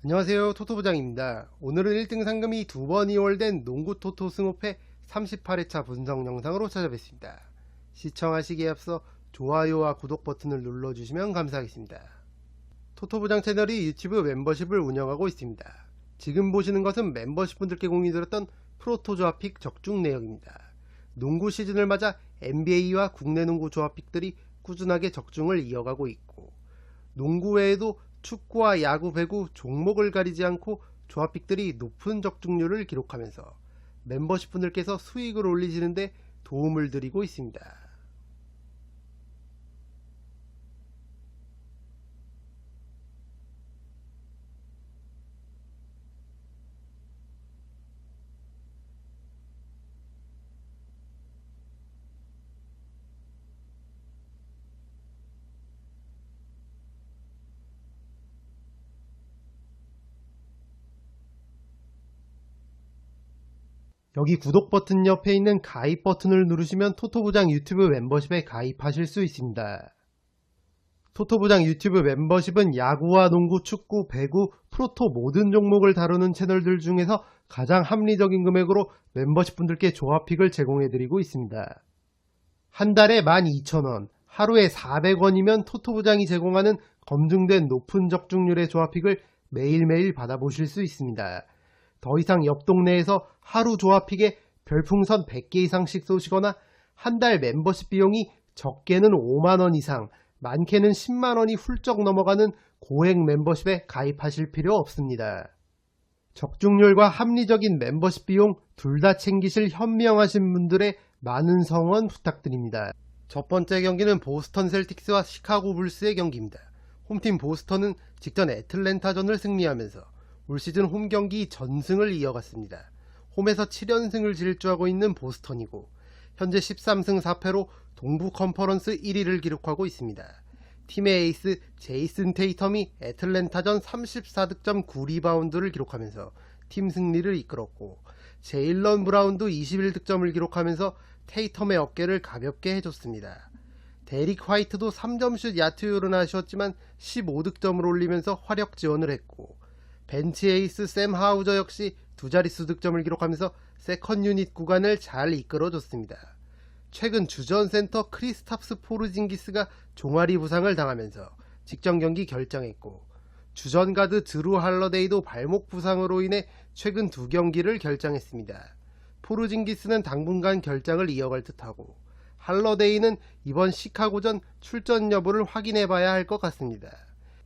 안녕하세요, 토토부장입니다. 오늘은 1등 상금이 2번 이월된 농구 토토 승호패 38회차 분석 영상으로 찾아뵙습니다. 시청하시기에 앞서 좋아요와 구독 버튼을 눌러주시면 감사하겠습니다. 토토부장 채널이 유튜브 멤버십을 운영하고 있습니다. 지금 보시는 것은 멤버십 분들께 공유드렸던 프로토 조합픽 적중 내역입니다. 농구 시즌을 맞아 NBA와 국내 농구 조합픽들이 꾸준하게 적중을 이어가고 있고, 농구 외에도 축구와 야구, 배구 종목을 가리지 않고 조합픽들이 높은 적중률을 기록하면서 멤버십 분들께서 수익을 올리시는데 도움을 드리고 있습니다. 여기 구독 버튼 옆에 있는 가입 버튼을 누르시면 토토부장 유튜브 멤버십에 가입하실 수 있습니다. 토토부장 유튜브 멤버십은 야구와 농구, 축구, 배구, 프로토 모든 종목을 다루는 채널들 중에서 가장 합리적인 금액으로 멤버십 분들께 조합픽을 제공해드리고 있습니다. 한 달에 12,000원, 하루에 400원이면 토토부장이 제공하는 검증된 높은 적중률의 조합픽을 매일매일 받아보실 수 있습니다. 더 이상 옆 동네에서 하루 조합픽에 별풍선 100개 이상씩 쏘시거나 한 달 멤버십 비용이 적게는 5만원 이상, 많게는 10만원이 훌쩍 넘어가는 고액 멤버십에 가입하실 필요 없습니다. 적중률과 합리적인 멤버십 비용 둘 다 챙기실 현명하신 분들의 많은 성원 부탁드립니다. 첫 번째 경기는 보스턴 셀틱스와 시카고 불스의 경기입니다. 홈팀 보스턴은 직전 애틀랜타전을 승리하면서 올 시즌 홈 경기 전승을 이어갔습니다. 홈에서 7연승을 질주하고 있는 보스턴이고 현재 13승 4패로 동부 컨퍼런스 1위를 기록하고 있습니다. 팀의 에이스 제이슨 테이텀이 애틀랜타전 34득점 9리바운드를 기록하면서 팀 승리를 이끌었고, 제일런 브라운도 21득점을 기록하면서 테이텀의 어깨를 가볍게 해줬습니다. 데릭 화이트도 3점슛 야투율은 아쉬웠지만 15득점을 올리면서 화력 지원을 했고, 벤치 에이스 샘 하우저 역시 두 자릿수 득점을 기록하면서 세컨 유닛 구간을 잘 이끌어줬습니다. 최근 주전 센터 크리스탑스 포르징기스가 종아리 부상을 당하면서 직전 경기 결장했고, 주전 가드 드루 할러데이도 발목 부상으로 인해 최근 두 경기를 결장했습니다. 포르징기스는 당분간 결장을 이어갈 듯하고, 할러데이는 이번 시카고전 출전 여부를 확인해봐야 할 것 같습니다.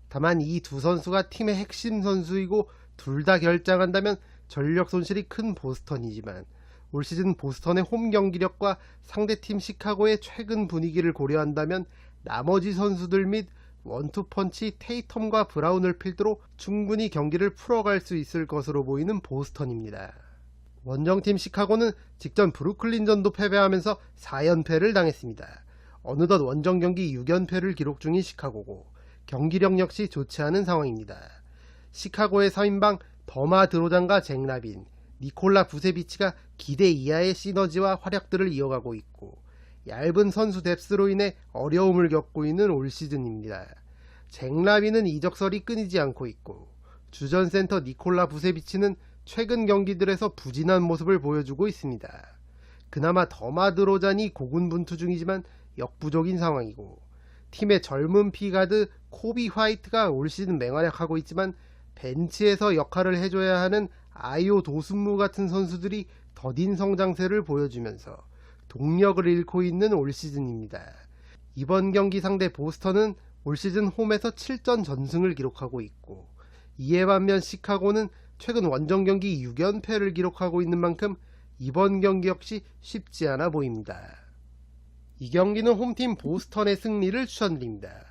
다만 이 두 선수가 팀의 핵심 선수이고 둘 다 결장한다면 전력 손실이 큰 보스턴이지만, 올 시즌 보스턴의 홈 경기력과 상대팀 시카고의 최근 분위기를 고려한다면 나머지 선수들 및 원투펀치 테이텀과 브라운을 필두로 충분히 경기를 풀어갈 수 있을 것으로 보이는 보스턴입니다. 원정팀 시카고는 직전 브루클린전도 패배하면서 4연패를 당했습니다. 어느덧 원정 경기 6연패를 기록 중인 시카고고, 경기력 역시 좋지 않은 상황입니다. 시카고의 3인방 더마 드로잔과 잭 라빈, 니콜라 부세비치가 기대 이하의 시너지와 활약들을 이어가고 있고, 얇은 선수 뎁스로 인해 어려움을 겪고 있는 올 시즌입니다. 잭 라빈은 이적설이 끊이지 않고 있고, 주전 센터 니콜라 부세비치는 최근 경기들에서 부진한 모습을 보여주고 있습니다. 그나마 더마 드로잔이 고군분투 중이지만 역부족인 상황이고, 팀의 젊은 피가드 코비 화이트가 올 시즌 맹활약하고 있지만 벤치에서 역할을 해줘야 하는 아이오 도순무 같은 선수들이 더딘 성장세를 보여주면서 동력을 잃고 있는 올 시즌입니다. 이번 경기 상대 보스턴은 올 시즌 홈에서 7전 전승을 기록하고 있고, 이에 반면 시카고는 최근 원정 경기 6연패를 기록하고 있는 만큼 이번 경기 역시 쉽지 않아 보입니다. 이 경기는 홈팀 보스턴의 승리를 추천드립니다.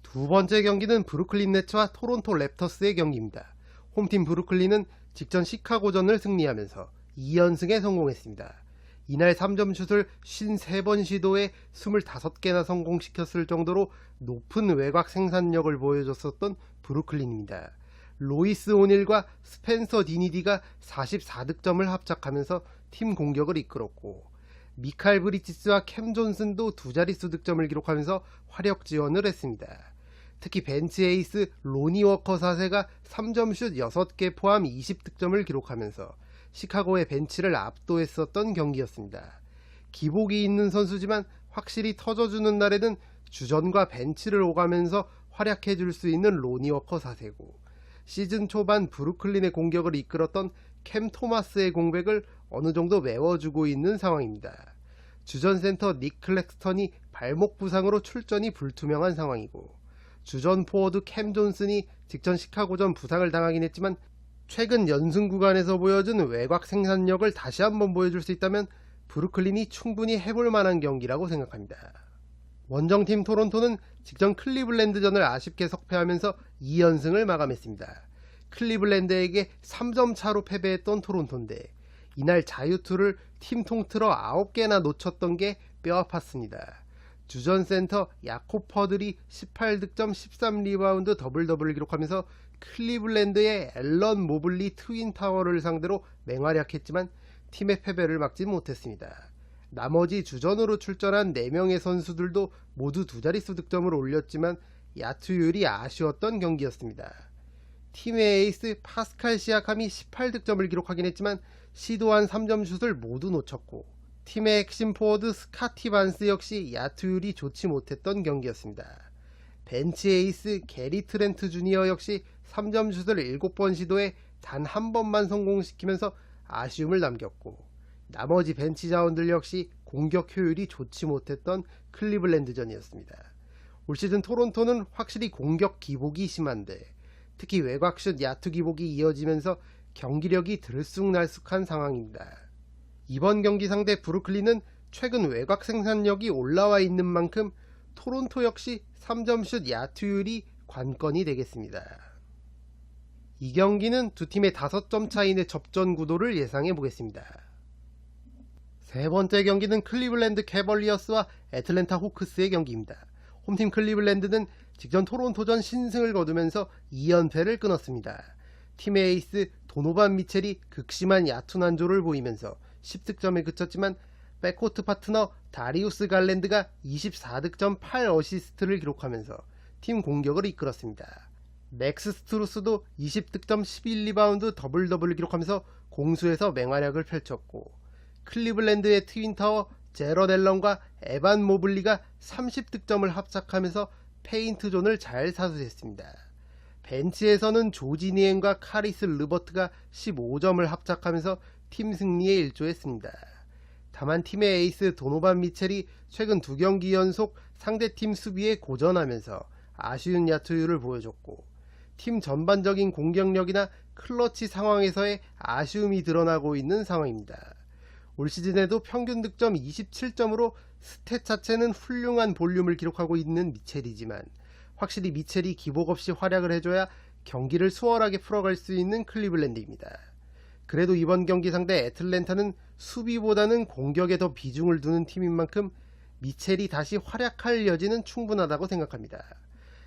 두 번째 경기는 브루클린 네츠와 토론토 랩터스의 경기입니다. 홈팀 브루클린은 직전 시카고전을 승리하면서 2연승에 성공했습니다. 이날 3점 슛을 53번 시도에 25개나 성공시켰을 정도로 높은 외곽 생산력을 보여줬었던 브루클린입니다. 로이스 오닐과 스펜서 디니디가 44득점을 합작하면서 팀 공격을 이끌었고, 미칼 브리치스와 캠 존슨도 두 자릿수 득점을 기록하면서 화력 지원을 했습니다. 특히 벤치 에이스 로니 워커 4세가 3점슛 6개 포함 20득점을 기록하면서 시카고의 벤치를 압도했었던 경기였습니다. 기복이 있는 선수지만 확실히 터져주는 날에는 주전과 벤치를 오가면서 활약해줄 수 있는 로니 워커 4세고, 시즌 초반 브루클린의 공격을 이끌었던 캠 토마스의 공백을 어느 정도 메워주고 있는 상황입니다. 주전 센터 닉 클렉스턴이 발목 부상으로 출전이 불투명한 상황이고, 주전 포워드 캠 존슨이 직전 시카고전 부상을 당하긴 했지만 최근 연승 구간에서 보여준 외곽 생산력을 다시 한번 보여줄 수 있다면 브루클린이 충분히 해볼 만한 경기라고 생각합니다. 원정팀 토론토는 직전 클리블랜드전을 아쉽게 석패하면서 2연승을 마감했습니다. 클리블랜드에게 3점 차로 패배했던 토론토인데 이날 자유투를 팀 통틀어 9개나 놓쳤던 게 뼈아팠습니다. 주전 센터 야콥 퍼들이 18득점 13리바운드 더블더블을 기록하면서 클리블랜드의 앨런 모블리 트윈타워를 상대로 맹활약했지만 팀의 패배를 막지 못했습니다. 나머지 주전으로 출전한 4명의 선수들도 모두 두 자릿수 득점을 올렸지만 야투율이 아쉬웠던 경기였습니다. 팀의 에이스 파스칼 시아캄이 18득점을 기록하긴 했지만 시도한 3점 슛을 모두 놓쳤고, 팀의 핵심 포워드 스카티 반스 역시 야투율이 좋지 못했던 경기였습니다. 벤치 에이스 게리 트렌트 주니어 역시 3점 슛을 7번 시도해 단 한 번만 성공시키면서 아쉬움을 남겼고, 나머지 벤치 자원들 역시 공격 효율이 좋지 못했던 클리블랜드전이었습니다. 올 시즌 토론토는 확실히 공격 기복이 심한데 특히 외곽슛 야투 기복이 이어지면서 경기력이 들쑥날쑥한 상황입니다. 이번 경기 상대 브루클린은 최근 외곽 생산력이 올라와 있는 만큼 토론토 역시 3점슛 야투율이 관건이 되겠습니다. 이 경기는 두 팀의 5점 차이의 접전 구도를 예상해 보겠습니다. 세 번째 경기는 클리블랜드 캐벌리어스와 애틀랜타 호크스의 경기입니다. 홈팀 클리블랜드는 직전 토론토전 신승을 거두면서 2연패를 끊었습니다. 팀의 에이스 도노반 미첼이 극심한 야투 난조를 보이면서 10득점에 그쳤지만 백코트 파트너 다리우스 갈랜드가 24득점 8어시스트를 기록하면서 팀 공격을 이끌었습니다. 맥스 스트루스도 20득점 11리바운드 더블더블을 기록하면서 공수에서 맹활약을 펼쳤고, 클리블랜드의 트윈타워 제럿 앨런과 에반 모블리가 30득점을 합작하면서 페인트 존을 잘 사수했습니다. 벤치에서는 조지 니엔과 카리스 르버트가 15점을 합작하면서 팀 승리에 일조했습니다. 다만 팀의 에이스 도노반 미첼이 최근 2경기 연속 상대팀 수비에 고전하면서 아쉬운 야투율을 보여줬고, 팀 전반적인 공격력이나 클러치 상황에서의 아쉬움이 드러나고 있는 상황입니다. 올 시즌에도 평균 득점 27점으로 스탯 자체는 훌륭한 볼륨을 기록하고 있는 미첼이지만 확실히 미첼이 기복 없이 활약을 해줘야 경기를 수월하게 풀어갈 수 있는 클리블랜드입니다. 그래도 이번 경기 상대 애틀랜타는 수비보다는 공격에 더 비중을 두는 팀인 만큼 미첼이 다시 활약할 여지는 충분하다고 생각합니다.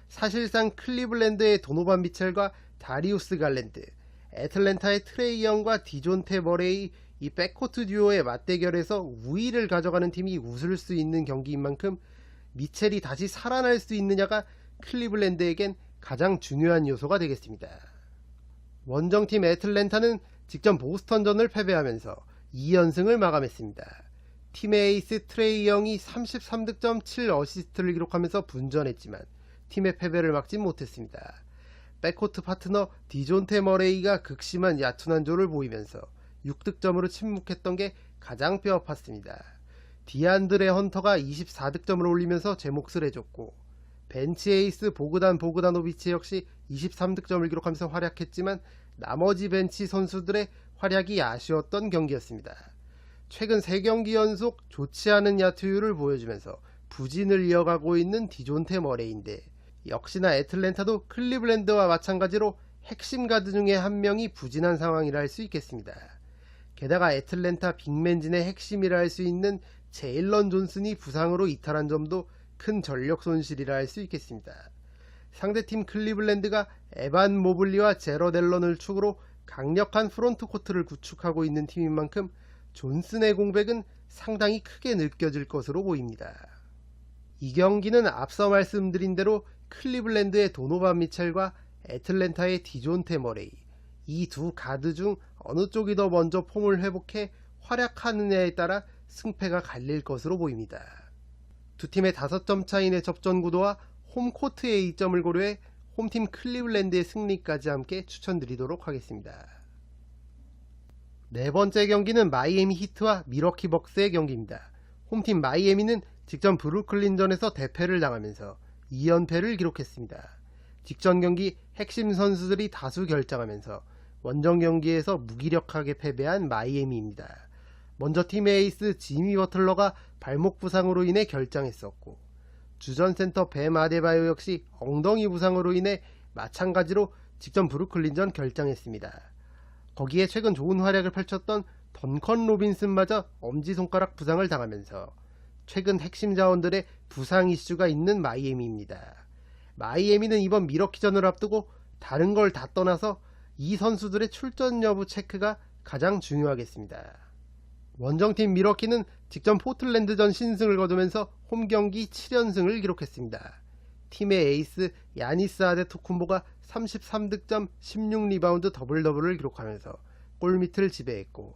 사실상 클리블랜드의 도노반 미첼과 다리우스 갈랜드, 애틀랜타의 트레이 영과 디존테 머레이, 이 백코트 듀오의 맞대결에서 우위를 가져가는 팀이 웃을 수 있는 경기인 만큼 미첼이 다시 살아날 수 있느냐가 클리블랜드에겐 가장 중요한 요소가 되겠습니다. 원정팀 애틀랜타는 직전 보스턴전을 패배하면서 2연승을 마감했습니다. 팀의 에이스 트레이 영이 33득점 7어시스트를 기록하면서 분전했지만 팀의 패배를 막지 못했습니다. 백코트 파트너 디존테 머레이가 극심한 야투 난조를 보이면서 6득점으로 침묵했던 게 가장 뼈아팠습니다. 디안드레 헌터가 24득점을 올리면서 제 몫을 해줬고, 벤치 에이스 보그단 보그다노비치 역시 23득점을 기록하면서 활약했지만 나머지 벤치 선수들의 활약이 아쉬웠던 경기였습니다. 최근 3경기 연속 좋지 않은 야투율을 보여주면서 부진을 이어가고 있는 디존테 머레이인데, 역시나 애틀랜타도 클리블랜드와 마찬가지로 핵심 가드 중에 한 명이 부진한 상황이라 할 수 있겠습니다. 게다가 애틀랜타 빅맨진의 핵심이라 할 수 있는 제일런 존슨이 부상으로 이탈한 점도 큰 전력 손실이라 할 수 있겠습니다. 상대팀 클리블랜드가 에반 모블리와 제럿 앨런을 축으로 강력한 프론트 코트를 구축하고 있는 팀인 만큼 존슨의 공백은 상당히 크게 느껴질 것으로 보입니다. 이 경기는 앞서 말씀드린 대로 클리블랜드의 도노반 미첼과 애틀랜타의 디존테 머레이, 이 두 가드 중 어느 쪽이 더 먼저 폼을 회복해 활약하느냐에 따라 승패가 갈릴 것으로 보입니다. 두 팀의 5점 차이의 접전 구도와 홈코트의 이점을 고려해 홈팀 클리블랜드의 승리까지 함께 추천드리도록 하겠습니다. 네 번째 경기는 마이애미 히트와 미러키 벅스의 경기입니다. 홈팀 마이애미는 직전 브루클린전에서 대패를 당하면서 2연패를 기록했습니다. 직전 경기 핵심 선수들이 다수 결장하면서 원정 경기에서 무기력하게 패배한 마이애미입니다. 먼저 팀의 에이스 지미 버틀러가 발목 부상으로 인해 결장했었고, 주전 센터 뱀 아데바요 역시 엉덩이 부상으로 인해 마찬가지로 직전 브루클린전 결장했습니다. 거기에 최근 좋은 활약을 펼쳤던 던컨 로빈슨마저 엄지손가락 부상을 당하면서 최근 핵심 자원들의 부상 이슈가 있는 마이애미입니다. 마이애미는 이번 미러키전을 앞두고 다른 걸 다 떠나서 이 선수들의 출전 여부 체크가 가장 중요하겠습니다. 원정팀 미러키는 직전 포틀랜드전 신승을 거두면서 홈경기 7연승을 기록했습니다. 팀의 에이스 야니스 아데토쿤보가 33득점 16리바운드 더블더블을 기록하면서 골밑을 지배했고,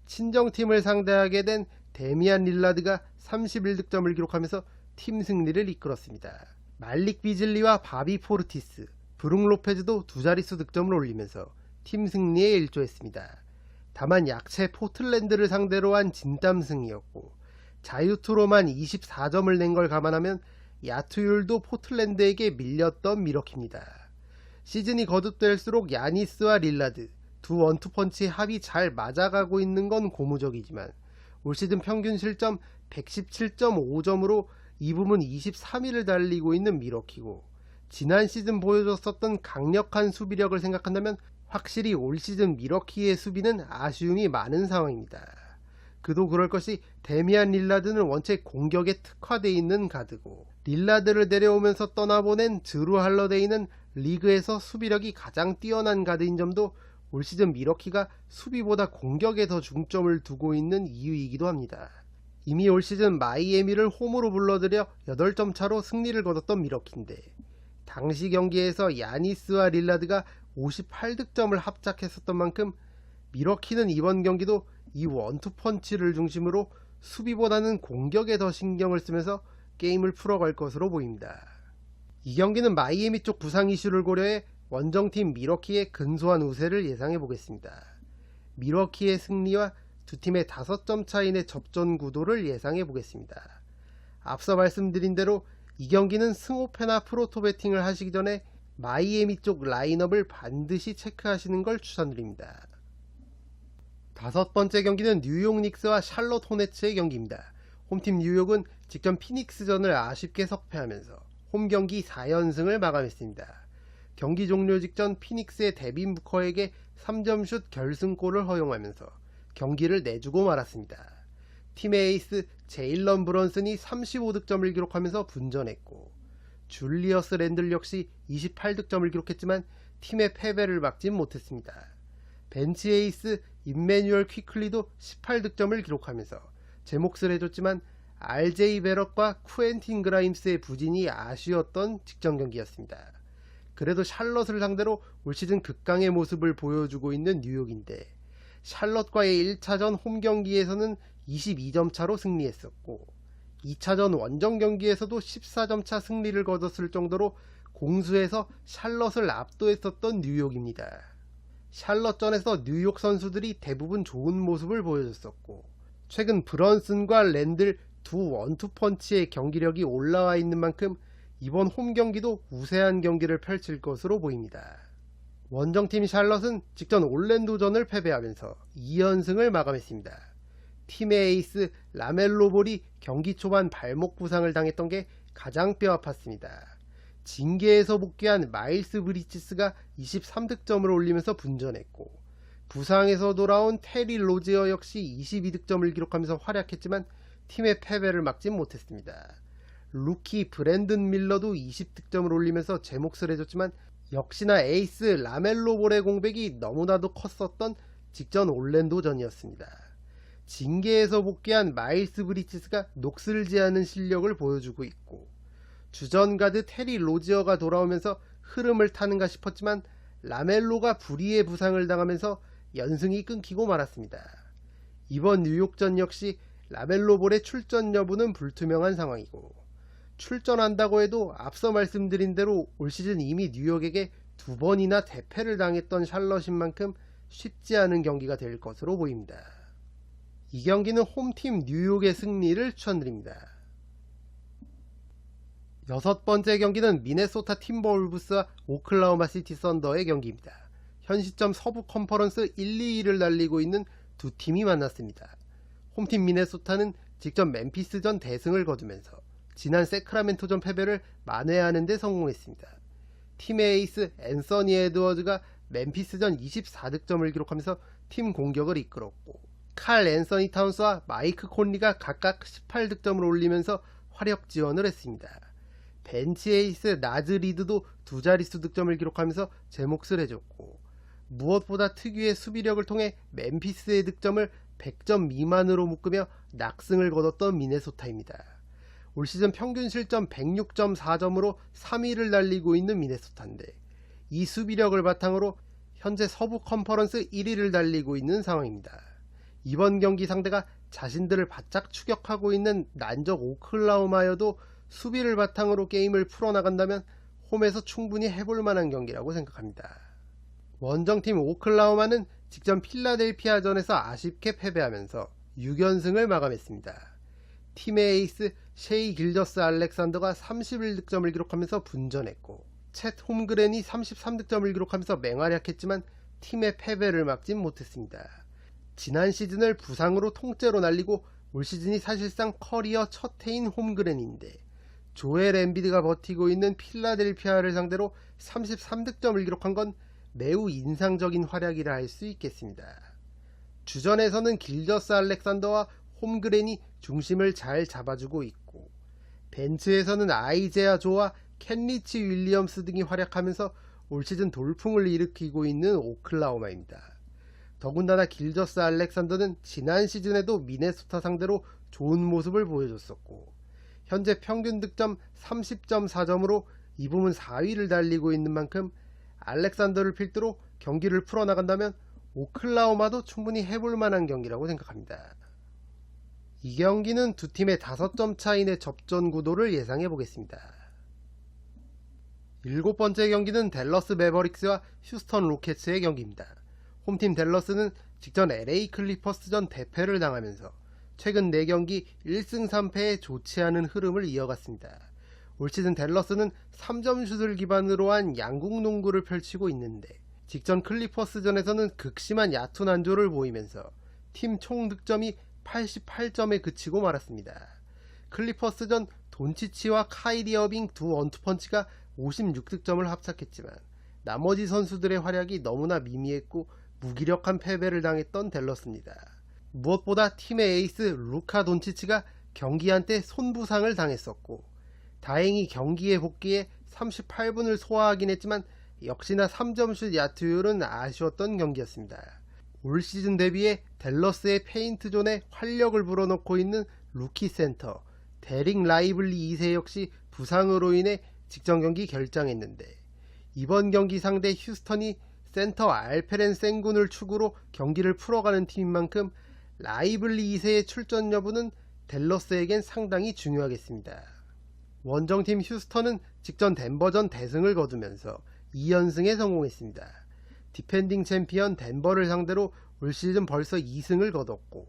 친정팀을 상대하게 된 데미안 릴라드가 31득점을 기록하면서 팀 승리를 이끌었습니다. 말릭 비즐리와 바비 포르티스, 브룩 로페즈도 두 자릿수 득점을 올리면서 팀 승리에 일조했습니다. 다만 약체 포틀랜드를 상대로 한 진땀승이었고, 자유투로만 24점을 낸 걸 감안하면 야투율도 포틀랜드에게 밀렸던 미러키입니다. 시즌이 거듭될수록 야니스와 릴라드 두 원투펀치 합이 잘 맞아가고 있는 건 고무적이지만 올 시즌 평균 실점 117.5점으로 이 부문 23위를 달리고 있는 미러키고, 지난 시즌 보여줬었던 강력한 수비력을 생각한다면 확실히 올 시즌 미러키의 수비는 아쉬움이 많은 상황입니다. 그도 그럴 것이 데미안 릴라드는 원체 공격에 특화되어 있는 가드고, 릴라드를 내려오면서 떠나보낸 드루 할러데이는 리그에서 수비력이 가장 뛰어난 가드인 점도 올 시즌 미러키가 수비보다 공격에 더 중점을 두고 있는 이유이기도 합니다. 이미 올 시즌 마이애미를 홈으로 불러들여 8점 차로 승리를 거뒀던 미러키인데, 당시 경기에서 야니스와 릴라드가 58득점을 합작했었던 만큼 미러키는 이번 경기도 이 원투펀치를 중심으로 수비보다는 공격에 더 신경을 쓰면서 게임을 풀어갈 것으로 보입니다. 이 경기는 마이애미 쪽 부상 이슈를 고려해 원정팀 미러키의 근소한 우세를 예상해 보겠습니다. 미러키의 승리와 두 팀의 5점 차이의 접전 구도를 예상해 보겠습니다. 앞서 말씀드린 대로 이 경기는 승호패나 프로토 베팅을 하시기 전에 마이애미 쪽 라인업을 반드시 체크하시는 걸 추천드립니다. 5번째 경기는 뉴욕 닉스와 샬럿 호네츠의 경기입니다. 홈팀 뉴욕은 직전 피닉스전을 아쉽게 석패하면서 홈경기 4연승을 마감했습니다. 경기 종료 직전 피닉스의 데빈 부커에게 3점슛 결승골을 허용하면서 경기를 내주고 말았습니다. 팀의 에이스 제일런 브런슨이 35득점을 기록하면서 분전했고, 줄리어스 랜들 역시 28득점을 기록했지만 팀의 패배를 막진 못했습니다. 벤치 에이스 임매뉴얼 퀴클리도 18득점을 기록하면서 제 몫을 해줬지만 RJ 베럿과 쿠엔틴 그라임스의 부진이 아쉬웠던 직전 경기였습니다. 그래도 샬럿을 상대로 올 시즌 극강의 모습을 보여주고 있는 뉴욕인데, 샬럿과의 1차전 홈경기에서는 22점 차로 승리했었고, 2차전 원정 경기에서도 14점 차 승리를 거뒀을 정도로 공수에서 샬럿을 압도했었던 뉴욕입니다. 샬럿전에서 뉴욕 선수들이 대부분 좋은 모습을 보여줬었고, 최근 브런슨과 랜들 두 원투펀치의 경기력이 올라와 있는 만큼 이번 홈경기도 우세한 경기를 펼칠 것으로 보입니다. 원정팀 샬럿은 직전 올랜도전을 패배하면서 2연승을 마감했습니다. 팀의 에이스 라멜로 볼이 경기 초반 발목 부상을 당했던 게 가장 뼈아팠습니다. 징계에서 복귀한 마일스 브리치스가 23득점을 올리면서 분전했고, 부상에서 돌아온 테리 로지어 역시 22득점을 기록하면서 활약했지만 팀의 패배를 막진 못했습니다. 루키 브랜든 밀러도 20득점을 올리면서 제 몫을 해줬지만 역시나 에이스 라멜로 볼의 공백이 너무나도 컸었던 직전 올랜도전이었습니다. 징계에서 복귀한 마일스 브리치스가 녹슬지 않은 실력을 보여주고 있고, 주전 가드 테리 로지어가 돌아오면서 흐름을 타는가 싶었지만 라멜로가 불의의 부상을 당하면서 연승이 끊기고 말았습니다. 이번 뉴욕전 역시 라멜로 볼의 출전 여부는 불투명한 상황이고, 출전한다고 해도 앞서 말씀드린 대로 올 시즌 이미 뉴욕에게 2번이나 대패를 당했던 샬럿인 만큼 쉽지 않은 경기가 될 것으로 보입니다. 이 경기는 홈팀 뉴욕의 승리를 추천드립니다. 6번째 경기는 미네소타 팀버울브스와 오클라호마 시티 썬더의 경기입니다. 현 시점 서부 컨퍼런스 1, 2위를 달리고 있는 두 팀이 만났습니다. 홈팀 미네소타는 직접 멤피스전 대승을 거두면서 지난 세크라멘토전 패배를 만회하는 데 성공했습니다. 팀의 에이스 앤서니 에드워즈가 멤피스전 24득점을 기록하면서 팀 공격을 이끌었고, 칼 앤서니 타운스와 마이크 콘리가 각각 18득점을 올리면서 화력 지원을 했습니다. 벤치 에이스 나즈 리드도 두 자릿수 득점을 기록하면서 제 몫을 해줬고, 무엇보다 특유의 수비력을 통해 멤피스의 득점을 100점 미만으로 묶으며 낙승을 거뒀던 미네소타입니다. 올 시즌 평균 실점 106.4점으로 3위를 달리고 있는 미네소타인데, 이 수비력을 바탕으로 현재 서부 컨퍼런스 1위를 달리고 있는 상황입니다. 이번 경기 상대가 자신들을 바짝 추격하고 있는 난적 오클라호마여도 수비를 바탕으로 게임을 풀어나간다면 홈에서 충분히 해볼 만한 경기라고 생각합니다. 원정팀 오클라호마는 직전 필라델피아전에서 아쉽게 패배하면서 6연승을 마감했습니다. 팀의 에이스 셰이 길저스 알렉산더가 31득점을 기록하면서 분전했고, 챗 홈그렌이 33득점을 기록하면서 맹활약했지만 팀의 패배를 막진 못했습니다. 지난 시즌을 부상으로 통째로 날리고 올 시즌이 사실상 커리어 첫 해인 홈그렌인데, 조엘 엠비드가 버티고 있는 필라델피아를 상대로 33득점을 기록한 건 매우 인상적인 활약이라 할 수 있겠습니다. 주전에서는 길저스 알렉산더와 홈그렌이 중심을 잘 잡아주고 있고, 벤츠에서는 아이제아 조와 켄리치 윌리엄스 등이 활약하면서 올 시즌 돌풍을 일으키고 있는 오클라호마입니다. 더군다나 길저스 알렉산더는 지난 시즌에도 미네소타 상대로 좋은 모습을 보여줬었고, 현재 평균 득점 30.4점으로 이 부문 4위를 달리고 있는 만큼 알렉산더를 필두로 경기를 풀어나간다면 오클라호마도 충분히 해볼 만한 경기라고 생각합니다. 이 경기는 두 팀의 5점 차이의 접전 구도를 예상해 보겠습니다. 7번째 경기는 댈러스 매버릭스와 휴스턴 로켓츠의 경기입니다. 홈팀 댈러스는 직전 LA 클리퍼스전 대패를 당하면서 최근 4경기 1승 3패의 좋지 않은 흐름을 이어갔습니다. 올 시즌 댈러스는 3점슛을 기반으로 한 양궁 농구를 펼치고 있는데, 직전 클리퍼스전에서는 극심한 얕은 안조를 보이면서 팀 총 득점이 88점에 그치고 말았습니다. 클리퍼스전 돈치치와 카이리 어빙 두 원투펀치가 56득점을 합작했지만 나머지 선수들의 활약이 너무나 미미했고 무기력한 패배를 당했던 댈러스입니다. 무엇보다 팀의 에이스 루카 돈치치가 경기 한때 손부상을 당했었고, 다행히 경기에 복귀해 38분을 소화하긴 했지만 역시나 3점슛 야투율은 아쉬웠던 경기였습니다. 올 시즌 데뷔에 댈러스의 페인트 존에 활력을 불어넣고 있는 루키 센터 데릭 라이블리 2세 역시 부상으로 인해 직전 경기 결장했는데, 이번 경기 상대 휴스턴이 센터 알페렌 생군을 축으로 경기를 풀어가는 팀인 만큼 라이블리 2세의 출전 여부는 댈러스에겐 상당히 중요하겠습니다. 원정팀 휴스턴은 직전 덴버전 대승을 거두면서 2연승에 성공했습니다. 디펜딩 챔피언 덴버를 상대로 올 시즌 벌써 2승을 거뒀고,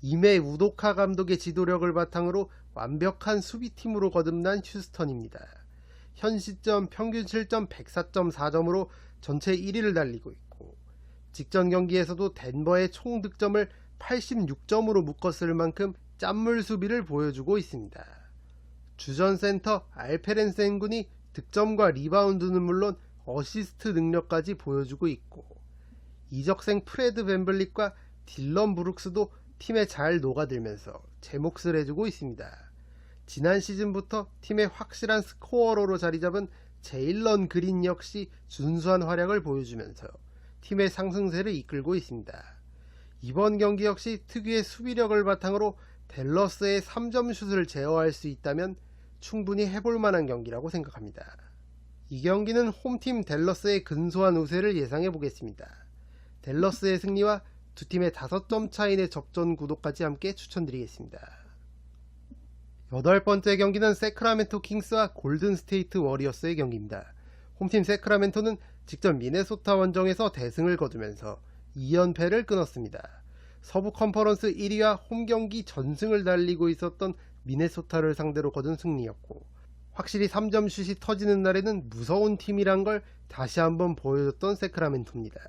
이메 우도카 감독의 지도력을 바탕으로 완벽한 수비팀으로 거듭난 휴스턴입니다. 현 시점 평균 실점 104.4점으로 전체 1위를 달리고 있고, 직전 경기에서도 덴버의 총 득점을 86점으로 묶었을 만큼 짠물 수비를 보여주고 있습니다. 주전 센터 알페렌 센군이 득점과 리바운드는 물론 어시스트 능력까지 보여주고 있고, 이적생 프레드 밴블릿과 딜런 브룩스도 팀에 잘 녹아들면서 제 몫을 해주고 있습니다. 지난 시즌부터 팀의 확실한 스코어러로 자리잡은 제일런 그린 역시 준수한 활약을 보여주면서 팀의 상승세를 이끌고 있습니다. 이번 경기 역시 특유의 수비력을 바탕으로 댈러스의 3점 슛을 제어할 수 있다면 충분히 해볼 만한 경기라고 생각합니다. 이 경기는 홈팀 댈러스의 근소한 우세를 예상해 보겠습니다. 댈러스의 승리와 두 팀의 5점 차이 내 접전 구도까지 함께 추천드리겠습니다. 8번째 경기는 세크라멘토 킹스와 골든 스테이트 워리어스의 경기입니다. 홈팀 세크라멘토는 직접 미네소타 원정에서 대승을 거두면서 2연패를 끊었습니다. 서부 컨퍼런스 1위와 홈경기 전승을 달리고 있었던 미네소타를 상대로 거둔 승리였고, 확실히 3점 슛이 터지는 날에는 무서운 팀이란 걸 다시 한번 보여줬던 세크라멘토입니다.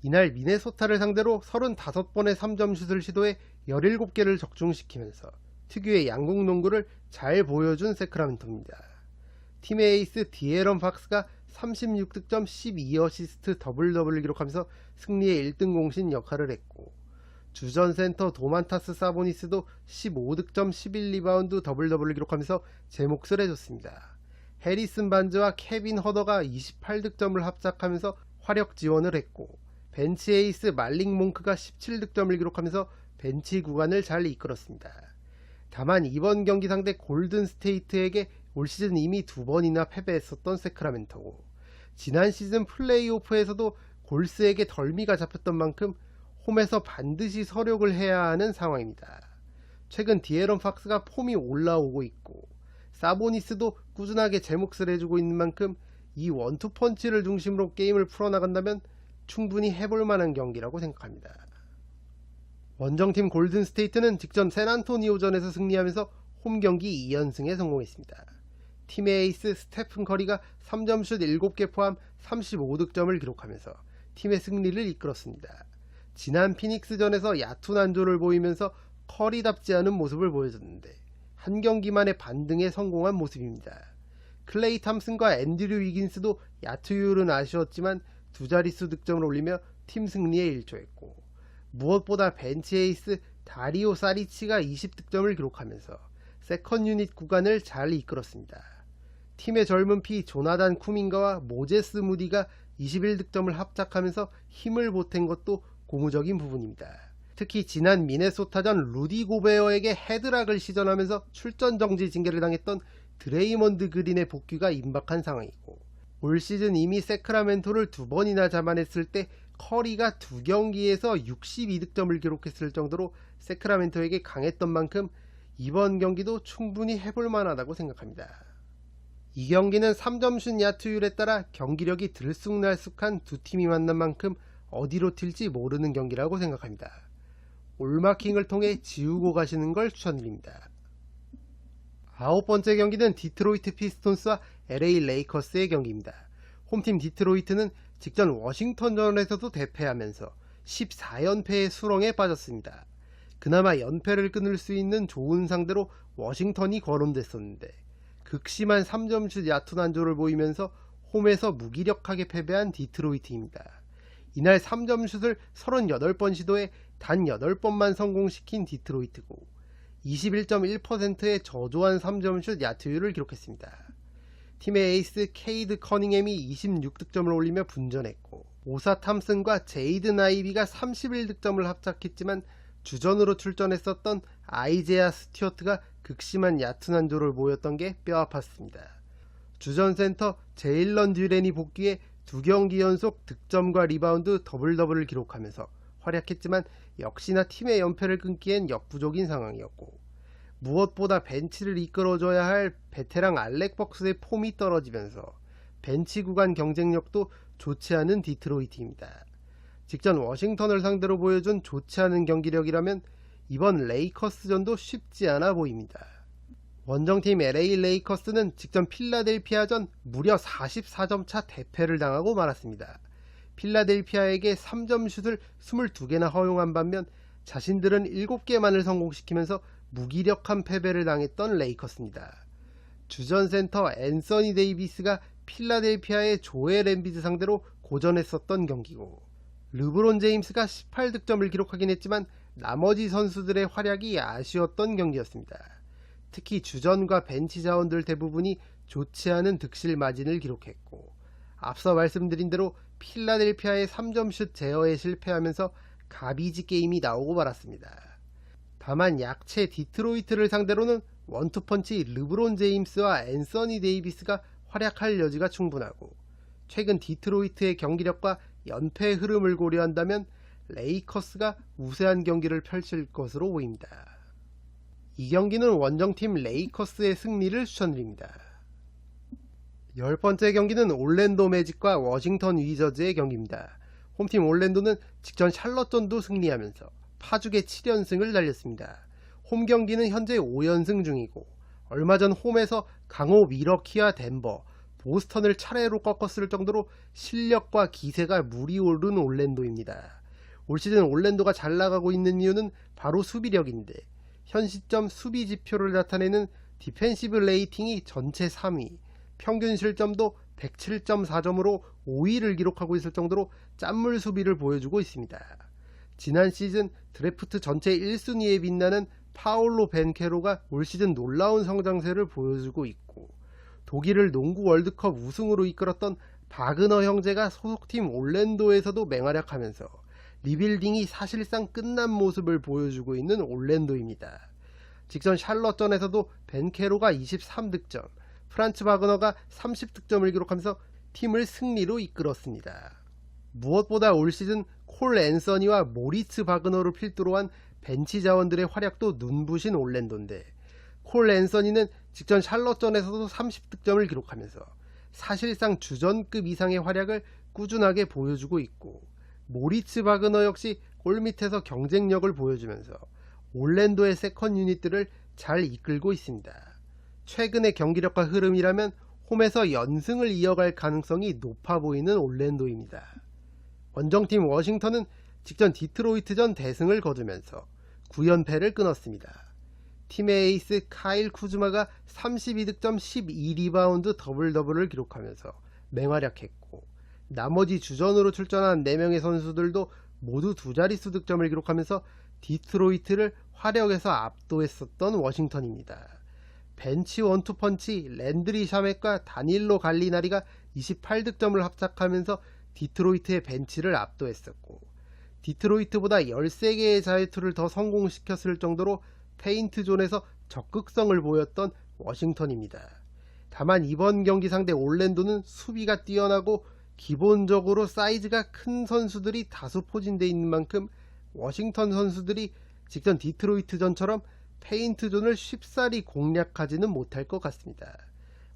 이날 미네소타를 상대로 35번의 3점 슛을 시도해 17개를 적중시키면서 특유의 양궁 농구를 잘 보여준 세크라멘토입니다. 팀의 에이스 디에런 팍스가 36득점 12어시스트 더블더블을 기록하면서 승리의 1등 공신 역할을 했고, 주전 센터 도만타스 사보니스도 15득점 11리바운드 더블더블을 기록하면서 제 몫을 해줬습니다. 해리슨 반즈와 케빈 허더가 28득점을 합작하면서 화력 지원을 했고, 벤치 에이스 말링 몽크가 17득점을 기록하면서 벤치 구간을 잘 이끌었습니다. 다만 이번 경기 상대 골든 스테이트에게 올 시즌 이미 2번이나 패배했었던 세크라멘토고, 지난 시즌 플레이오프에서도 골스에게 덜미가 잡혔던 만큼 홈에서 반드시 서력을 해야 하는 상황입니다. 최근 디에런 팍스가 폼이 올라오고 있고, 사보니스도 꾸준하게 제 몫을 해주고 있는 만큼 이 원투펀치를 중심으로 게임을 풀어나간다면 충분히 해볼 만한 경기라고 생각합니다. 원정팀 골든 스테이트는 직전 샌안토니오전에서 승리하면서 홈경기 2연승에 성공했습니다. 팀의 에이스 스테픈 커리가 3점슛 7개 포함 35득점을 기록하면서 팀의 승리를 이끌었습니다. 지난 피닉스전에서 얕은 안조를 보이면서 커리답지 않은 모습을 보여줬는데 한 경기만의 반등에 성공한 모습입니다. 클레이 탐슨과 앤드류 위긴스도 야투율은 아쉬웠지만 두 자릿수 득점을 올리며 팀 승리에 일조했고, 무엇보다 벤치 에이스 다리오 사리치가 20득점을 기록하면서 세컨 유닛 구간을 잘 이끌었습니다. 팀의 젊은 피 조나단 쿠민가와 모제스 무디가 21득점을 합작하면서 힘을 보탠 것도 고무적인 부분입니다. 특히 지난 미네소타전 루디 고베어에게 헤드락을 시전하면서 출전 정지 징계를 당했던 드레이먼드 그린의 복귀가 임박한 상황이고, 올 시즌 이미 세크라멘토를 2번이나 잡아냈을 때 커리가 2경기에서 62득점을 기록했을 정도로 세크라멘토에게 강했던 만큼 이번 경기도 충분히 해볼 만하다고 생각합니다. 이 경기는 3점슛 야투율에 따라 경기력이 들쑥날쑥한 두 팀이 만난 만큼 어디로 튈지 모르는 경기라고 생각합니다. 올마킹을 통해 지우고 가시는 걸 추천드립니다. 9번째 경기는 디트로이트 피스톤스와 LA 레이커스의 경기입니다. 홈팀 디트로이트는 직전 워싱턴전에서도 대패하면서 14연패의 수렁에 빠졌습니다. 그나마 연패를 끊을 수 있는 좋은 상대로 워싱턴이 거론됐었는데 극심한 3점슛 얕은 안조를 보이면서 홈에서 무기력하게 패배한 디트로이트입니다. 이날 3점슛을 38번 시도해 단 8번만 성공시킨 디트로이트고 21.1%의 저조한 3점슛 야투율을 기록했습니다. 팀의 에이스 케이드 커닝햄이 26득점을 올리며 분전했고, 오사 탐슨과 제이든 아이비가 31득점을 합작했지만 주전으로 출전했었던 아이제아 스튜어트가 극심한 얕은 안조를 보였던 게 뼈아팠습니다. 주전 센터 제일런 듀렌이 복귀해 2경기 연속 득점과 리바운드 더블더블을 기록하면서 활약했지만 역시나 팀의 연패를 끊기엔 역부족인 상황이었고, 무엇보다 벤치를 이끌어줘야 할 베테랑 알렉 벅스의 폼이 떨어지면서 벤치 구간 경쟁력도 좋지 않은 디트로이트입니다. 직전 워싱턴을 상대로 보여준 좋지 않은 경기력이라면 이번 레이커스전도 쉽지 않아 보입니다. 원정팀 LA 레이커스는 직전 필라델피아전 무려 44점 차 대패를 당하고 말았습니다. 필라델피아에게 3점 슛을 22개나 허용한 반면 자신들은 7개만을 성공시키면서 무기력한 패배를 당했던 레이커스입니다. 주전 센터 앤서니 데이비스가 필라델피아의 조엘 엠비드 상대로 고전했었던 경기고, 르브론 제임스가 18득점을 기록하긴 했지만 나머지 선수들의 활약이 아쉬웠던 경기였습니다. 특히 주전과 벤치 자원들 대부분이 좋지 않은 득실 마진을 기록했고, 앞서 말씀드린 대로 필라델피아의 3점슛 제어에 실패하면서 가비지 게임이 나오고 말았습니다. 다만 약체 디트로이트를 상대로는 원투펀치 르브론 제임스와 앤서니 데이비스가 활약할 여지가 충분하고, 최근 디트로이트의 경기력과 연패 흐름을 고려한다면 레이커스가 우세한 경기를 펼칠 것으로 보입니다. 이 경기는 원정팀 레이커스의 승리를 추천드립니다. 10번째 경기는 올랜도 매직과 워싱턴 위저즈의 경기입니다. 홈팀 올랜도는 직전 샬럿전도 승리하면서 파죽의 7연승을 달렸습니다. 홈 경기는 현재 5연승 중이고, 얼마 전 홈에서 강호 미러키와 덴버, 보스턴을 차례로 꺾었을 정도로 실력과 기세가 물이 오른 올랜도입니다. 올 시즌 올랜도가 잘 나가고 있는 이유는 바로 수비력인데, 현 시점 수비 지표를 나타내는 디펜시브 레이팅이 전체 3위, 평균 실점도 107.4점으로 5위를 기록하고 있을 정도로 짠물 수비를 보여주고 있습니다. 지난 시즌 드래프트 전체 1순위에 빛나는 파올로 벤케로가 올 시즌 놀라운 성장세를 보여주고 있고, 독일을 농구 월드컵 우승으로 이끌었던 바그너 형제가 소속팀 올랜도에서도 맹활약하면서 리빌딩이 사실상 끝난 모습을 보여주고 있는 올랜도입니다. 직전 샬럿전에서도 벤케로가 23득점, 프란츠 바그너가 30득점을 기록하면서 팀을 승리로 이끌었습니다. 무엇보다 올 시즌 콜 앤서니와 모리츠 바그너를 필두로 한 벤치 자원들의 활약도 눈부신 올랜도인데, 콜 앤서니는 직전 샬럿전에서도 30득점을 기록하면서 사실상 주전급 이상의 활약을 꾸준하게 보여주고 있고, 모리츠 바그너 역시 골밑에서 경쟁력을 보여주면서 올랜도의 세컨 유닛들을 잘 이끌고 있습니다. 최근의 경기력과 흐름이라면 홈에서 연승을 이어갈 가능성이 높아 보이는 올랜도입니다. 원정팀 워싱턴은 직전 디트로이트전 대승을 거두면서 9연패를 끊었습니다. 팀의 에이스 카일 쿠즈마가 32득점 12리바운드 더블더블을 기록하면서 맹활약했고, 나머지 주전으로 출전한 4명의 선수들도 모두 두 자릿수 득점을 기록하면서 디트로이트를 화력에서 압도했었던 워싱턴입니다. 벤치 원투펀치 랜드리 샤멧과 다닐로 갈리나리가 28득점을 합작하면서 디트로이트의 벤치를 압도했었고, 디트로이트보다 13개의 자유투를 더 성공시켰을 정도로 페인트 존에서 적극성을 보였던 워싱턴입니다. 다만 이번 경기 상대 올랜도는 수비가 뛰어나고 기본적으로 사이즈가 큰 선수들이 다수 포진되어 있는 만큼 워싱턴 선수들이 직전 디트로이트전처럼 페인트존을 쉽사리 공략하지는 못할 것 같습니다.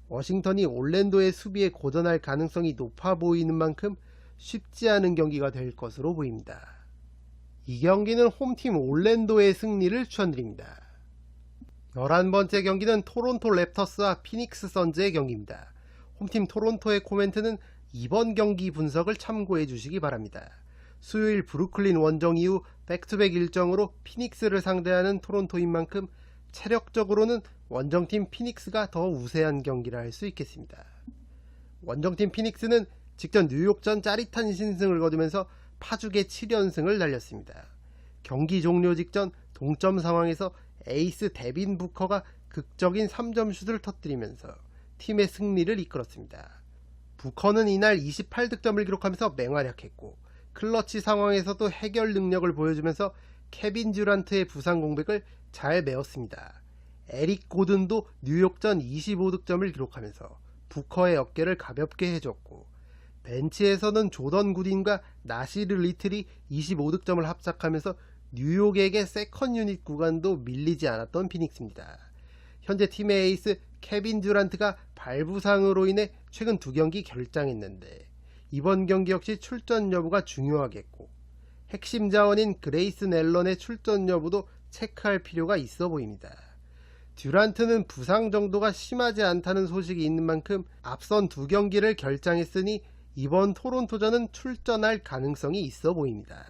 워싱턴이 올랜도의 수비에 고전할 가능성이 높아 보이는 만큼 쉽지 않은 경기가 될 것으로 보입니다. 이 경기는 홈팀 올랜도의 승리를 추천드립니다. 11번째 경기는 토론토 랩터스와 피닉스 선즈의 경기입니다. 홈팀 토론토의 코멘트는 이번 경기 분석을 참고해 주시기 바랍니다. 수요일 브루클린 원정 이후 백투백 일정으로 피닉스를 상대하는 토론토인 만큼 체력적으로는 원정팀 피닉스가 더 우세한 경기를 할 수 있겠습니다. 원정팀 피닉스는 직전 뉴욕전 짜릿한 신승을 거두면서 파죽의 7연승을 달렸습니다. 경기 종료 직전 동점 상황에서 에이스 데빈 부커가 극적인 3점 슛을 터뜨리면서 팀의 승리를 이끌었습니다. 부커는 이날 28득점을 기록하면서 맹활약했고, 클러치 상황에서도 해결 능력을 보여주면서 케빈 듀란트의 부상 공백을 잘 메웠습니다. 에릭 고든도 뉴욕전 25득점을 기록하면서 부커의 어깨를 가볍게 해줬고, 벤치에서는 조던 구딘과 나시르 리틀이 25득점을 합작하면서 뉴욕에게 세컨 유닛 구간도 밀리지 않았던 피닉스입니다. 현재 팀의 에이스 케빈 듀란트가 발부상으로 인해 최근 2경기 결장했는데, 이번 경기 역시 출전 여부가 중요하겠고, 핵심 자원인 그레이스 앨런의 출전 여부도 체크할 필요가 있어 보입니다. 듀란트는 부상 정도가 심하지 않다는 소식이 있는 만큼 앞선 2경기를 결장했으니 이번 토론토전은 출전할 가능성이 있어 보입니다.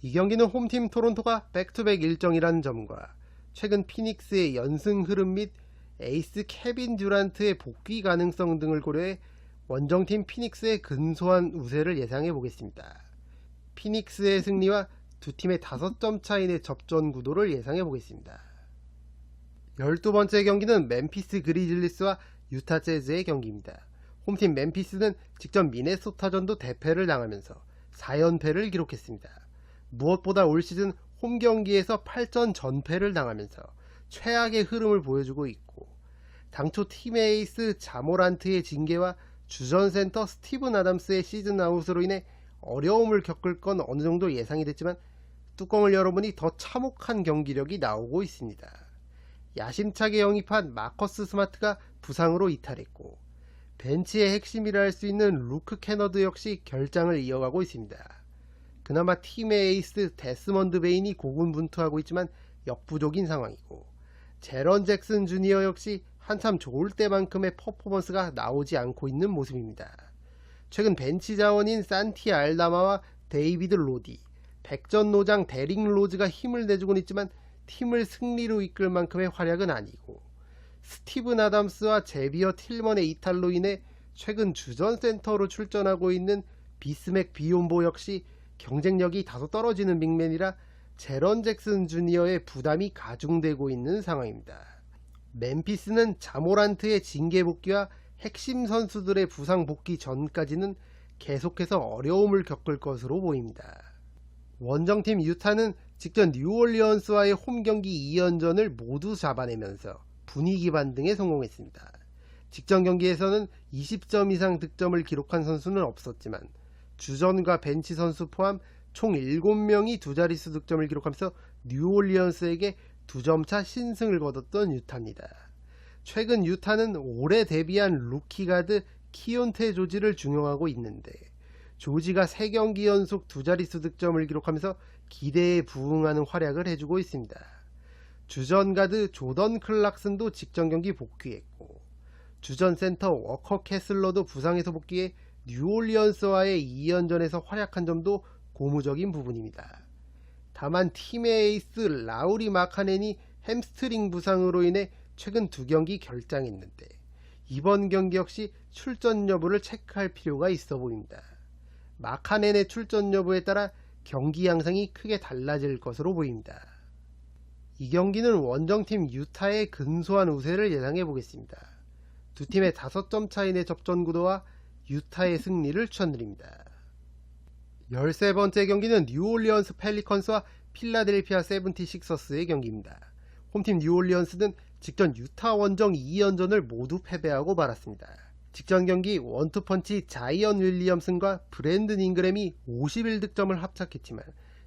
이 경기는 홈팀 토론토가 백투백 일정이라는 점과 최근 피닉스의 연승 흐름 및 에이스 케빈 듀란트의 복귀 가능성 등을 고려해 원정팀 피닉스의 근소한 우세를 예상해 보겠습니다. 피닉스의 승리와 두 팀의 5점 차이 내 접전 구도를 예상해 보겠습니다. 12번째 경기는 멤피스 그리즐리스와 유타 재즈의 경기입니다. 홈팀 멤피스는 직전 미네소타전도 대패를 당하면서 4연패를 기록했습니다. 무엇보다 올 시즌 홈 경기에서 8전 전패를 당하면서 최악의 흐름을 보여주고 있고, 당초 팀의 에이스 자모란트의 징계와 주전 센터 스티븐 아담스의 시즌 아웃으로 인해 어려움을 겪을 건 어느 정도 예상이 됐지만 뚜껑을 열어보니 더 참혹한 경기력이 나오고 있습니다. 야심차게 영입한 마커스 스마트가 부상으로 이탈했고, 벤치의 핵심이라 할 수 있는 루크 캐너드 역시 결장을 이어가고 있습니다. 그나마 팀의 에이스 데스먼드 베인이 고군분투하고 있지만 역부족인 상황이고, 제런 잭슨 주니어 역시 한참 좋을 때만큼의 퍼포먼스가 나오지 않고 있는 모습입니다. 최근 벤치 자원인 산티 알다마와 데이비드 로디, 백전노장 데릭 로즈가 힘을 내주곤 있지만 팀을 승리로 이끌 만큼의 활약은 아니고, 스티븐 아담스와 제비어 틸먼의 이탈로 인해 최근 주전 센터로 출전하고 있는 비스맥 비욘보 역시 경쟁력이 다소 떨어지는 빅맨이라 제런 잭슨 주니어의 부담이 가중되고 있는 상황입니다. 멤피스는 자모란트의 징계 복귀와 핵심 선수들의 부상 복귀 전까지는 계속해서 어려움을 겪을 것으로 보입니다. 원정팀 유타는 직전 뉴올리언스와의 홈경기 2연전을 모두 잡아내면서 분위기 반등에 성공했습니다. 직전 경기에서는 20점 이상 득점을 기록한 선수는 없었지만 주전과 벤치 선수 포함 총 7명이 두 자릿수 득점을 기록하면서 뉴올리언스에게 2점차 신승을 거뒀던 유타입니다. 최근 유타는 올해 데뷔한 루키 가드 키온테 조지를 중용하고 있는데, 조지가 3경기 연속 두 자릿수 득점을 기록하면서 기대에 부응하는 활약을 해주고 있습니다. 주전 가드 조던 클락슨도 직전 경기 복귀했고, 주전 센터 워커 캐슬러도 부상에서 복귀해 뉴올리언스와의 2연전에서 활약한 점도 고무적인 부분입니다. 다만 팀의 에이스 라우리 마카넨이 햄스트링 부상으로 인해 최근 2경기 결장했는데, 이번 경기 역시 출전 여부를 체크할 필요가 있어 보입니다. 마카넨의 출전 여부에 따라 경기 양상이 크게 달라질 것으로 보입니다. 이 경기는 원정팀 유타의 근소한 우세를 예상해 보겠습니다. 두 팀의 5점 차이 내 접전 구도와 유타의 승리를 추천드립니다. 13번째 경기는 뉴올리언스 펠리컨스와 필라델피아 세븐티식서스의 경기입니다. 홈팀 뉴올리언스는 직전 유타 원정 2연전을 모두 패배하고 말았습니다. 직전 경기 원투펀치 자이언 윌리엄슨과 브랜든 잉그램이 51득점을 합작했지만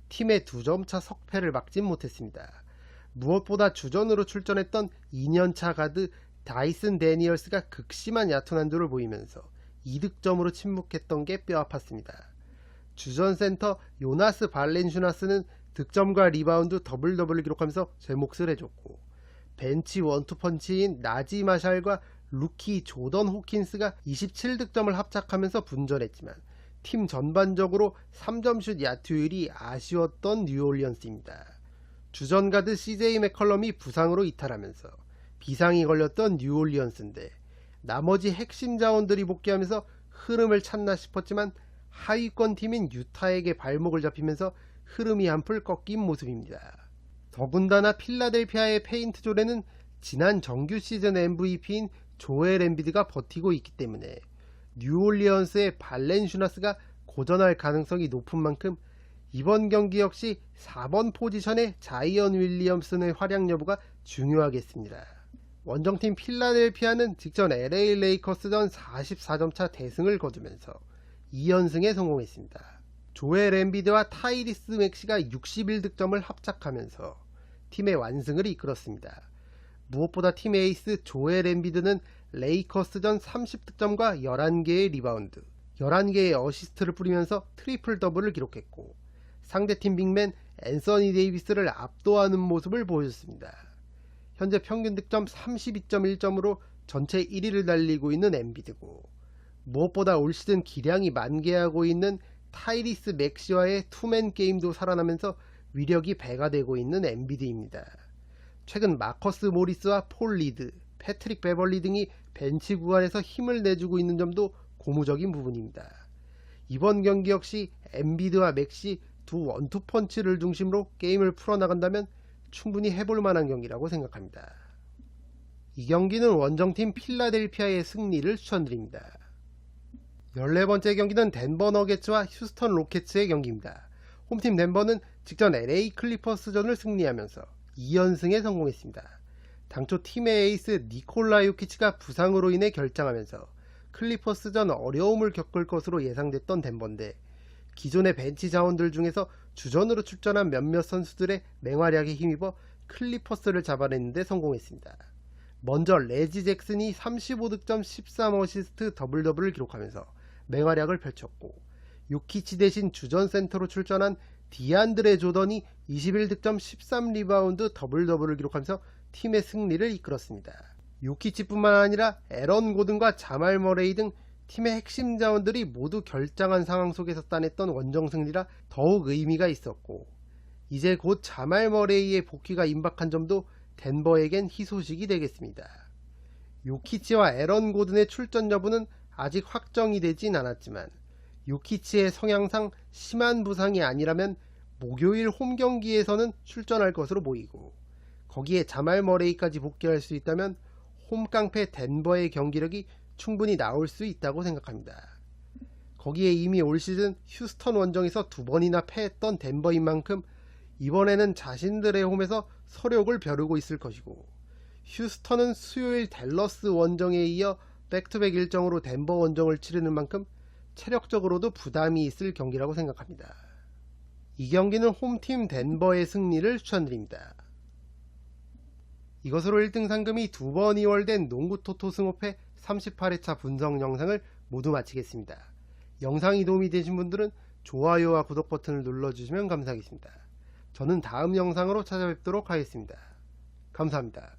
팀의 2점차 석패를 막진 못했습니다. 무엇보다 주전으로 출전했던 2년차 가드 다이슨 데니얼스가 극심한 얕은 한조를 보이면서 2득점으로 침묵했던 게 뼈아팠습니다. 주전 센터 요나스 발렌슈나스는 득점과 리바운드 더블 더블을 기록하면서 제 몫을 해줬고, 벤치 원투펀치인 나지 마샬과 루키 조던 호킨스가 27득점을 합작하면서 분전했지만 팀 전반적으로 3점슛 야투율이 아쉬웠던 뉴올리언스입니다. 주전 가드 CJ 맥컬럼이 부상으로 이탈하면서 비상이 걸렸던 뉴올리언스인데, 나머지 핵심 자원들이 복귀하면서 흐름을 찾나 싶었지만 하위권 팀인 유타에게 발목을 잡히면서 흐름이 한풀 꺾인 모습입니다. 더군다나 필라델피아의 페인트 조례는 지난 정규 시즌 MVP인 조엘 엠비드가 버티고 있기 때문에 뉴올리언스의 발렌슈나스가 고전할 가능성이 높은 만큼 이번 경기 역시 4번 포지션의 자이언 윌리엄슨의 활약 여부가 중요하겠습니다. 원정팀 필라델피아는 직전 LA 레이커스전 44점차 대승을 거두면서 2연승에 성공했습니다. 조엘 엠비드와 타이리스 맥시가 61득점을 합작하면서 팀의 완승을 이끌었습니다. 무엇보다 팀 에이스 조엘 엠비드는 레이커스전 30득점과 11개의 리바운드, 11개의 어시스트를 뿌리면서 트리플 더블을 기록했고, 상대팀 빅맨 앤서니 데이비스를 압도하는 모습을 보여줬습니다. 현재 평균 득점 32.1점으로 전체 1위를 달리고 있는 엠비드고, 무엇보다 올 시즌 기량이 만개하고 있는 타이리스 맥시와의 투맨 게임도 살아나면서 위력이 배가 되고 있는 엠비드입니다. 최근 마커스 모리스와 폴 리드, 패트릭 베벌리 등이 벤치 구간에서 힘을 내주고 있는 점도 고무적인 부분입니다. 이번 경기 역시 엠비드와 맥시 두 원투펀치를 중심으로 게임을 풀어나간다면 충분히 해볼 만한 경기라고 생각합니다. 이 경기는 원정팀 필라델피아의 승리를 추천드립니다. 14번째 경기는 덴버 너게츠와 휴스턴 로켓츠의 경기입니다. 홈팀 덴버는 직전 LA 클리퍼스전을 승리하면서 2연승에 성공했습니다. 당초 팀의 에이스 니콜라 요키치가 부상으로 인해 결장하면서 클리퍼스전 어려움을 겪을 것으로 예상됐던 덴버인데, 기존의 벤치 자원들 중에서 주전으로 출전한 몇몇 선수들의 맹활약에 힘입어 클리퍼스를 잡아내는데 성공했습니다. 먼저 레지 잭슨이 35득점 13어시스트 더블더블을 기록하면서 맹활약을 펼쳤고, 요키치 대신 주전 센터로 출전한 디안드레 조던이 21득점 13리바운드 더블더블을 기록하면서 팀의 승리를 이끌었습니다. 요키치뿐만 아니라 에런 고든과 자말 머레이 등 팀의 핵심 자원들이 모두 결장한 상황 속에서 따냈던 원정 승리라 더욱 의미가 있었고, 이제 곧 자말 머레이의 복귀가 임박한 점도 덴버에겐 희소식이 되겠습니다. 요키치와 에런 고든의 출전 여부는 아직 확정이 되진 않았지만, 요키치의 성향상 심한 부상이 아니라면 목요일 홈 경기에서는 출전할 것으로 보이고, 거기에 자말 머레이까지 복귀할 수 있다면 홈깡패 덴버의 경기력이 충분히 나올 수 있다고 생각합니다. 거기에 이미 올 시즌 휴스턴 원정에서 2번이나 패했던 덴버인 만큼 이번에는 자신들의 홈에서 서력을 벼르고 있을 것이고, 휴스턴은 수요일 댈러스 원정에 이어 백투백 일정으로 덴버 원정을 치르는 만큼 체력적으로도 부담이 있을 경기라고 생각합니다. 이 경기는 홈팀 덴버의 승리를 추천드립니다. 이것으로 1등 상금이 2번 이월된 농구 토토 승호패 38회차 분석 영상을 모두 마치겠습니다. 영상이 도움이 되신 분들은 좋아요와 구독 버튼을 눌러주시면 감사하겠습니다. 저는 다음 영상으로 찾아뵙도록 하겠습니다. 감사합니다.